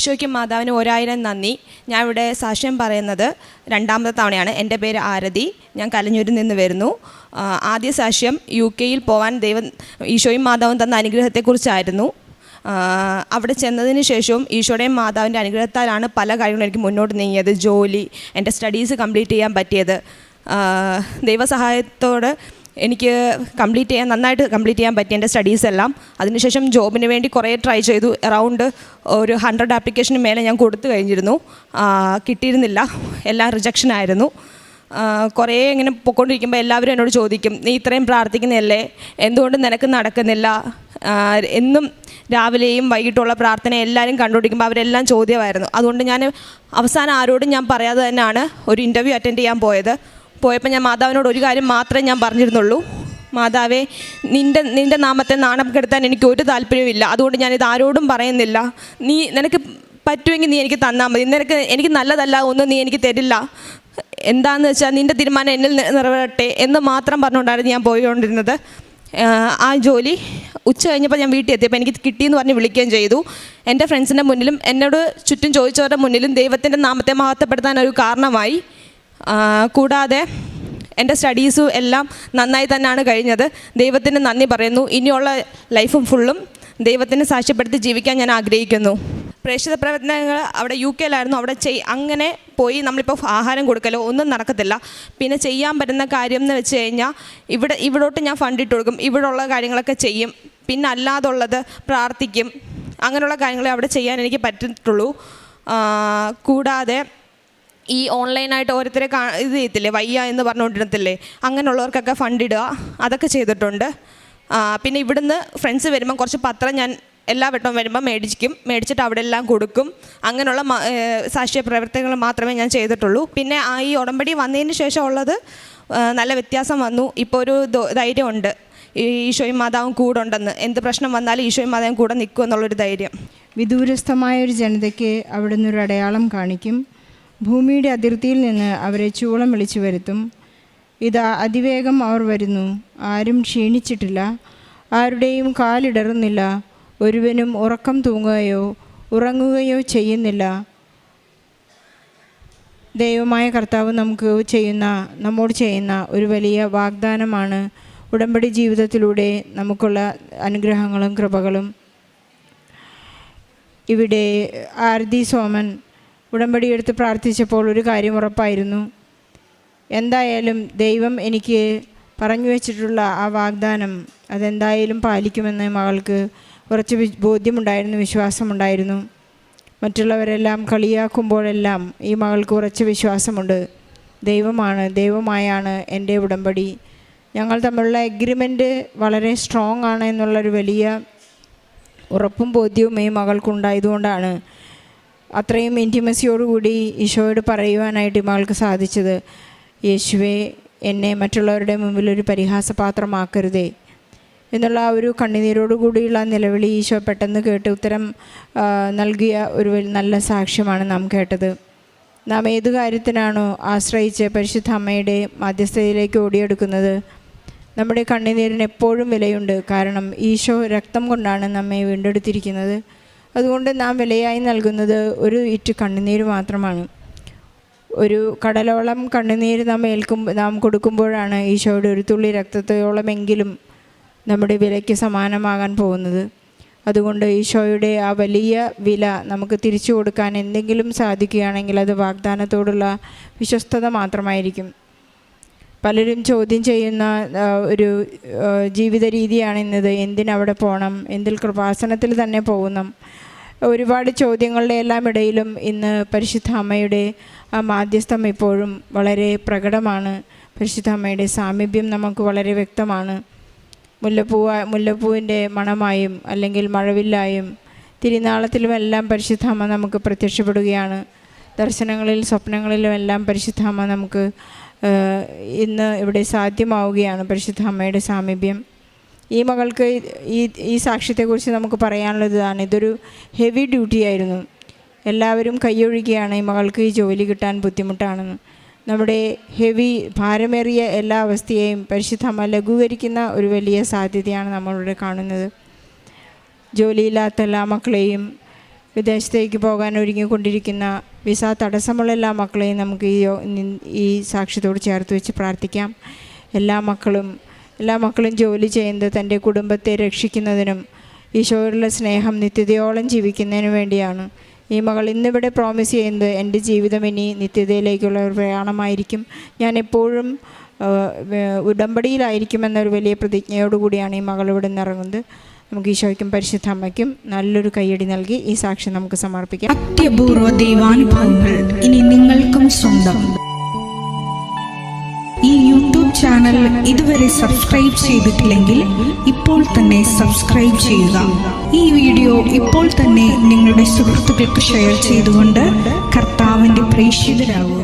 ഈശോയ്ക്കും മാതാവിനും 1000 നന്ദി. ഞാൻ ഇവിടെ സാക്ഷ്യം പറയുന്നത് 2ാമത്തെ തവണയാണ്. എൻ്റെ പേര് ആരതി, ഞാൻ കലഞ്ഞൂരിൽ നിന്ന് വരുന്നു. ആദ്യ സാക്ഷ്യം UK പോകാൻ ദൈവം ഈശോയും മാതാവും തന്ന അനുഗ്രഹത്തെക്കുറിച്ചായിരുന്നു. അവിടെ ചെന്നതിന് ശേഷവും ഈശോയുടെയും മാതാവിൻ്റെ അനുഗ്രഹത്താലാണ് പല കാര്യങ്ങളും എനിക്ക് മുന്നോട്ട് നീങ്ങിയത്. ജോലി, എൻ്റെ സ്റ്റഡീസ് കംപ്ലീറ്റ് ചെയ്യാൻ പറ്റിയത്. ദൈവസഹായത്തോടെ എനിക്ക് നന്നായിട്ട് കംപ്ലീറ്റ് ചെയ്യാൻ പറ്റി എൻ്റെ സ്റ്റഡീസ് എല്ലാം. അതിനുശേഷം ജോബിന് വേണ്ടി കുറേ ട്രൈ ചെയ്തു. അറൗണ്ട് ഒരു 100 ആപ്ലിക്കേഷന് മേലെ ഞാൻ കൊടുത്തു കഴിഞ്ഞിരുന്നു. കിട്ടിയിരുന്നില്ല, എല്ലാം റിജക്ഷനായിരുന്നു. കുറേ ഇങ്ങനെ പൊയ്ക്കൊണ്ടിരിക്കുമ്പോൾ എല്ലാവരും എന്നോട് ചോദിക്കും, നീ ഇത്രയും പ്രാർത്ഥിക്കുന്നതല്ലേ, എന്തുകൊണ്ട് നിനക്ക് നടക്കുന്നില്ല? എന്നും രാവിലെയും വൈകിട്ടുള്ള പ്രാർത്ഥന എല്ലാവരും കണ്ടുപിടിക്കുമ്പോൾ അവരെല്ലാം ചോദ്യമായിരുന്നു. അതുകൊണ്ട് ഞാൻ അവസാനം ആരോടും ഞാൻ പറയാതെ തന്നെയാണ് ഒരു ഇൻ്റർവ്യൂ അറ്റൻഡ് ചെയ്യാൻ പോയപ്പോൾ ഞാൻ മാതാവിനോട് ഒരു കാര്യം മാത്രമേ ഞാൻ പറഞ്ഞിരുന്നുള്ളൂ. മാതാവേ, നിൻ്റെ നാമത്തെ നാണം കെടുത്താൻ എനിക്ക് ഒരു താല്പര്യമില്ല. അതുകൊണ്ട് ഞാനിത് ആരോടും പറയുന്നില്ല. നിനക്ക് പറ്റുമെങ്കിൽ നീ എനിക്ക് തന്നാൽ മതി. എനിക്ക് നല്ലതല്ല ഒന്നും നീ എനിക്ക് തരില്ല. എന്താണെന്ന് വെച്ചാൽ നിൻ്റെ തീരുമാനം എന്നിൽ നിറവേറട്ടെ എന്ന് മാത്രം പറഞ്ഞുകൊണ്ടായിരുന്നു ഞാൻ പോയിക്കൊണ്ടിരുന്നത്. ആ ജോലി ഉച്ച കഴിഞ്ഞപ്പോൾ ഞാൻ വീട്ടിൽ എത്തിയപ്പോൾ എനിക്ക് കിട്ടിയെന്ന് പറഞ്ഞ് വിളിക്കുകയും ചെയ്തു. എൻ്റെ ഫ്രണ്ട്സിൻ്റെ മുന്നിലും എന്നോട് ചുറ്റും ചോദിച്ചവരുടെ മുന്നിലും ദൈവത്തിൻ്റെ നാമത്തെ മഹത്വപ്പെടുത്താൻ ഒരു കാരണമായി. കൂടാതെ എൻ്റെ സ്റ്റഡീസും എല്ലാം നന്നായി തന്നെയാണ് കഴിഞ്ഞത്. ദൈവത്തിന് നന്ദി പറയുന്നു. ഇനിയുള്ള ലൈഫും ഫുള്ളും ദൈവത്തിന് സാക്ഷ്യപ്പെടുത്തി ജീവിക്കാൻ ഞാൻ ആഗ്രഹിക്കുന്നു. പ്രേക്ഷിത പ്രവർത്തനങ്ങൾ അവിടെ UK അവിടെ അങ്ങനെ പോയി നമ്മളിപ്പോൾ ആഹാരം കൊടുക്കലോ ഒന്നും നടക്കത്തില്ല. പിന്നെ ചെയ്യാൻ പറ്റുന്ന കാര്യം എന്ന് വെച്ച് കഴിഞ്ഞാൽ ഇവിടോട്ട് ഞാൻ ഫണ്ടിട്ട് കൊടുക്കും, ഇവിടെയുള്ള കാര്യങ്ങളൊക്കെ ചെയ്യും. പിന്നെ അല്ലാതുള്ളത് പ്രാർത്ഥിക്കും. അങ്ങനെയുള്ള കാര്യങ്ങളെ അവിടെ ചെയ്യാൻ എനിക്ക് പറ്റത്തുള്ളൂ. കൂടാതെ ഈ ഓൺലൈനായിട്ട് ഓരോരുത്തരെ ഇത് ചെയ്യത്തില്ലേ, വയ്യ എന്ന് പറഞ്ഞുകൊണ്ടിരുന്നത്തില്ലേ, അങ്ങനെയുള്ളവർക്കൊക്കെ ഫണ്ടിടുക, അതൊക്കെ ചെയ്തിട്ടുണ്ട്. പിന്നെ ഇവിടുന്ന് ഫ്രണ്ട്സ് വരുമ്പം കുറച്ച് പത്രം ഞാൻ എല്ലാ വട്ടവും വരുമ്പോൾ മേടിച്ചിട്ട് അവിടെ എല്ലാം കൊടുക്കും. അങ്ങനെയുള്ള സാക്ഷ്യ പ്രവർത്തനങ്ങൾ മാത്രമേ ഞാൻ ചെയ്തിട്ടുള്ളൂ. പിന്നെ ഈ ഉടമ്പടി വന്നതിന് ശേഷം ഉള്ളത് നല്ല വ്യത്യാസം വന്നു. ഇപ്പോൾ ഒരു ധൈര്യമുണ്ട്, ഈശോയും മാതാവും കൂടെ ഉണ്ടെന്ന്. എന്ത് പ്രശ്നം വന്നാലും ഈശോയും മാതാവും കൂടെ നിൽക്കും എന്നുള്ളൊരു ധൈര്യം. വിദൂരസ്ഥമായൊരു ജനതയ്ക്ക് അവിടുന്ന് ഒരു അടയാളം കാണിക്കും. ഭൂമിയുടെ അതിർത്തിയിൽ നിന്ന് അവരെ ചൂളം വിളിച്ചു വരുത്തും. ഇതാ അതിവേഗം അവർ വരുന്നു, ആരും ക്ഷീണിച്ചിട്ടില്ല, ആരുടെയും കാലിടറുന്നില്ല, ഒരുവനും ഉറക്കം തൂങ്ങുകയോ ഉറങ്ങുകയോ ചെയ്യുന്നില്ല. ദൈവമായ കർത്താവ് നമ്മോട് ചെയ്യുന്ന ഒരു വലിയ വാഗ്ദാനമാണ് ഉടമ്പടി ജീവിതത്തിലൂടെ നമുക്കുള്ള അനുഗ്രഹങ്ങളും കൃപകളും. ഇവിടെ ആരതി സോമൻ ഉടമ്പടി എടുത്ത് പ്രാർത്ഥിച്ചപ്പോൾ ഒരു കാര്യം ഉറപ്പായിരുന്നു. എന്തായാലും ദൈവം എനിക്ക് പറഞ്ഞു വെച്ചിട്ടുള്ള ആ വാഗ്ദാനം അതെന്തായാലും പാലിക്കുമെന്ന് മകൾക്ക് കുറച്ച് ബോധ്യമുണ്ടായിരുന്നു, വിശ്വാസമുണ്ടായിരുന്നു. മറ്റുള്ളവരെല്ലാം കളിയാക്കുമ്പോഴെല്ലാം ഈ മകൾക്ക് കുറച്ച് വിശ്വാസമുണ്ട്. ദൈവമായാണ് എൻ്റെ ഉടമ്പടി. ഞങ്ങൾ തമ്മിലുള്ള എഗ്രിമെൻറ്റ് വളരെ സ്ട്രോങ് ആണ് എന്നുള്ളൊരു വലിയ ഉറപ്പും ബോധ്യവും ഈ മകൾക്കുണ്ടായതുകൊണ്ടാണ് അത്രയും ഇൻറ്റിമസിയോടുകൂടി ഈശോയോട് പറയുവാനായിട്ട് ഈ മകൾക്ക് സാധിച്ചത്. യേശുവേ, എന്നെ മറ്റുള്ളവരുടെ മുമ്പിൽ ഒരു പരിഹാസപാത്രമാക്കരുതേ എന്നുള്ള ആ ഒരു കണ്ണുനീരോടുകൂടിയുള്ള നിലവിളി ഈശോ പെട്ടെന്ന് കേട്ട് ഉത്തരം നൽകിയ ഒരു നല്ല സാക്ഷ്യമാണ് നാം കേട്ടത്. നാം ഏതു കാര്യത്തിനാണോ ആശ്രയിച്ച് പരിശുദ്ധ അമ്മയുടെ മധ്യസ്ഥതയിലേക്ക് ഓടിയെടുക്കുന്നത്, നമ്മുടെ കണ്ണുനീരിന് എപ്പോഴും വിലയുണ്ട്. കാരണം ഈശോ രക്തം കൊണ്ടാണ് നമ്മെ വീണ്ടെടുത്തിരിക്കുന്നത്. അതുകൊണ്ട് നാം വിലയായി നൽകുന്നത് ഒരു ഇറ്റ് കണ്ണുനീര് മാത്രമാണ്. ഒരു കടലോളം കണ്ണുനീര് നാം കൊടുക്കുമ്പോഴാണ് ഈശോയുടെ ഒരു തുള്ളി രക്തത്തോളമെങ്കിലും നമ്മുടെ വിലയ്ക്ക് സമാനമാകാൻ പോകുന്നത്. അതുകൊണ്ട് ഈശോയുടെ ആ വലിയ വില നമുക്ക് തിരിച്ചു കൊടുക്കാൻ എന്തെങ്കിലും സാധിക്കുകയാണെങ്കിൽ അത് വാഗ്ദാനത്തോടുള്ള വിശ്വസ്തത മാത്രമായിരിക്കും. പലരും ചോദ്യം ചെയ്യുന്ന ഒരു ജീവിത രീതിയാണ് ഇന്നത്. എന്തിനവിടെ പോകണം, എന്തിൽ കൃപാസനത്തിൽ തന്നെ പോകുന്നു, ഒരുപാട് ചോദ്യങ്ങളുടെ എല്ലാം ഇടയിലും ഇന്ന് പരിശുദ്ധ അമ്മയുടെ ആ മാധ്യസ്ഥം ഇപ്പോഴും വളരെ പ്രകടമാണ്. പരിശുദ്ധ അമ്മയുടെ സാമീപ്യം നമുക്ക് വളരെ വ്യക്തമാണ്. മുല്ലപ്പൂവിൻ്റെ മണമായും അല്ലെങ്കിൽ മഴവില്ലായും തിരുനാളത്തിലുമെല്ലാം പരിശുദ്ധ അമ്മ നമുക്ക് പ്രത്യക്ഷപ്പെടുകയാണ്. ദർശനങ്ങളിൽ സ്വപ്നങ്ങളിലും എല്ലാം പരിശുദ്ധ അമ്മ നമുക്ക് ഇന്ന് ഇവിടെ സാധ്യമാവുകയാണ്. പരിശുദ്ധ അമ്മയുടെ സാമീപ്യം ഈ മകൾക്ക് ഈ സാക്ഷ്യത്തെക്കുറിച്ച് നമുക്ക് പറയാനുള്ളതാണ്. ഇതൊരു ഹെവി ഡ്യൂട്ടി ആയിരുന്നു. എല്ലാവരും കൈയൊഴുകിയാണ് ഈ മകൾക്ക് ഈ ജോലി കിട്ടാൻ ബുദ്ധിമുട്ടാണെന്ന്. നമ്മുടെ ഭാരമേറിയ എല്ലാ അവസ്ഥയെയും പരിശുദ്ധ അമ്മ ലഘൂകരിക്കുന്ന ഒരു വലിയ സാധ്യതയാണ് നമ്മളിവിടെ കാണുന്നത്. ജോലിയില്ലാത്ത എല്ലാ മക്കളെയും വിദേശത്തേക്ക് പോകാൻ ഒരുങ്ങിക്കൊണ്ടിരിക്കുന്ന വിസ തടസ്സമുള്ള എല്ലാ മക്കളെയും നമുക്ക് ഈ സാക്ഷ്യത്തോട് ചേർത്ത് വെച്ച് പ്രാർത്ഥിക്കാം. എല്ലാ മക്കളും ജോലി ചെയ്യുന്നത് തൻ്റെ കുടുംബത്തെ രക്ഷിക്കുന്നതിനും ഈശോയോടുള്ള സ്നേഹം നിത്യതയോളം ജീവിക്കുന്നതിനും വേണ്ടിയാണ്. ഈ മകൾ ഇന്നിവിടെ പ്രോമിസ് ചെയ്യുന്നത് എൻ്റെ ജീവിതം ഇനി നിത്യതയിലേക്കുള്ള ഒരു പ്രയാണമായിരിക്കും, ഞാൻ എപ്പോഴും ഉടമ്പടിയിലായിരിക്കുമെന്നൊരു വലിയ പ്രതിജ്ഞയോടുകൂടിയാണ് ഈ മകൾ ഇവിടെ നിന്ന് ഇറങ്ങുന്നത്. നമുക്ക് ഈശോയ്ക്കും പരിശുദ്ധ അമ്മയ്ക്കും നല്ലൊരു കയ്യടി നൽകി ഈ സാക്ഷ്യം നമുക്ക് സമർപ്പിക്കാം. അത്യപൂർവ ദൈവാനുഭവങ്ങൾ ഇനി നിങ്ങൾക്കും സ്വന്തം. ഈ യൂട്യൂബ് ചാനൽ ഇതുവരെ സബ്സ്ക്രൈബ് ചെയ്തിട്ടില്ലെങ്കിൽ ഇപ്പോൾ തന്നെ സബ്സ്ക്രൈബ് ചെയ്യുക. ഈ വീഡിയോ ഇപ്പോൾ തന്നെ നിങ്ങളുടെ സുഹൃത്തുക്കൾക്ക് ഷെയർ ചെയ്തുകൊണ്ട് കർത്താവിൻ്റെ പ്രേക്ഷിതരാകുക.